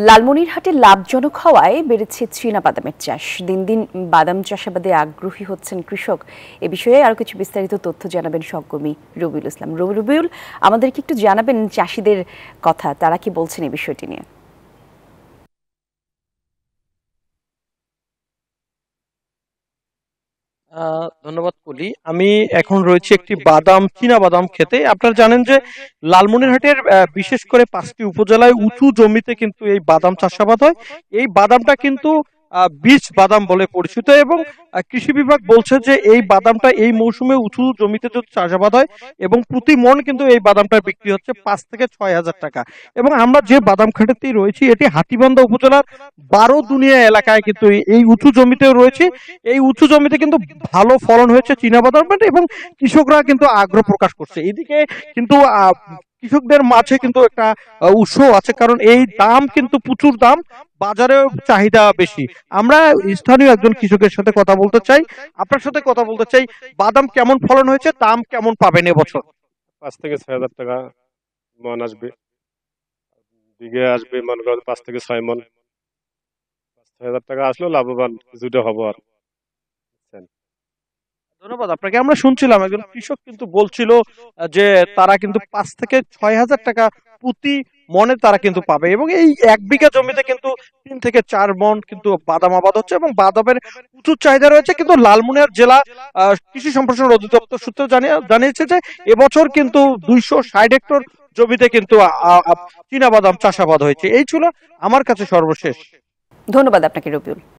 লালমনিরহাটে লাভজনক হওয়ায় বেড়েছে চীনাবাদামের চাষ। দিন দিন বাদাম চাষাবাদে আগ্রহী হচ্ছেন কৃষক। এ বিষয়ে আরো কিছু বিস্তারিত তথ্য জানাবেন সহকর্মী রবিউল ইসলাম। রবিউল, আমাদেরকে একটু জানাবেন চাষিদের কথা, তারা কি বলছেন এই বিষয়টি নিয়ে? ধন্যবাদ কলি। আমি এখন রয়েছি একটি চীনা বাদাম খেতে। আপনারা জানেন যে লালমনিরহাটের বিশেষ করে ৫টি উপজেলায় উঁচু জমিতে কিন্তু এই বাদাম চাষাবাদ হয়। এই বাদামটা কিন্তু বীজ বাদাম বলে পরিচিত এবং কৃষি বিভাগ বলছে যে এই বাদামটা এই মৌসুমে উঁচু জমিতে যদি চাষাবাদ হয় এবং প্রতি মন কিন্তু এই বাদামটা বিক্রি হচ্ছে ৫ থেকে ৬ হাজার টাকা। এবং আমরা যে বাদাম খাঁটিতেই রয়েছি এটি হাতীবান্ধা উপজেলার ১২ দুনিয়া এলাকায় কিন্তু এই উঁচু জমিতেও রয়েছে। এই উঁচু জমিতে কিন্তু ভালো ফলন হয়েছে চীনাবাদাম এবং কৃষকরা কিন্তু আগ্রহ প্রকাশ করছে। এদিকে কিন্তু কৃষকদের মাঝে কিন্তু একটা উৎসাহ আছে, কারণ এই দাম কিন্তু প্রচুর দাম, বাজারে চাহিদা বেশি। আমরা স্থানীয় একজন কৃষকের সাথে কথা বলতে চাই, আপনার সাথে কথা বলতে চাই। বাদাম কেমন ফলন হয়েছে, দাম কেমন পাবেন এবছর? ৫ থেকে ৬ হাজার টাকা মন আসবে, বিঘে আসবে মনে করেন ৫ থেকে ৬ মন। ৫ ৬ হাজার টাকা আসলেও লাভবান কিছুটা হবো আর বুঝছেন। ধন্যবাদ আপনাকে। আমরা শুনছিলাম একজন কৃষক কিন্তু বলছিল যে তারা কিন্তু ৫ থেকে ৬ হাজার টাকা প্রতি মনে তারা কিন্তু পাবে এবং এই ১ বিঘা জমিতে কিন্তু ৩ থেকে ৪ মন কিন্তু বাদাম আবাদ হচ্ছে এবং বাদামের প্রচুর চাহিদা রয়েছে। কিন্তু লালমনিরহাট জেলা কৃষি সম্প্রসারণ অধিদপ্তর সূত্র জানিয়েছে যে এবছর কিন্তু ২৬০ হেক্টর জমিতে কিন্তু চীনা বাদাম চাষাবাদ হয়েছে। এই ছিল আমার কাছে সর্বশেষ। ধন্যবাদ আপনাকে রবিউল।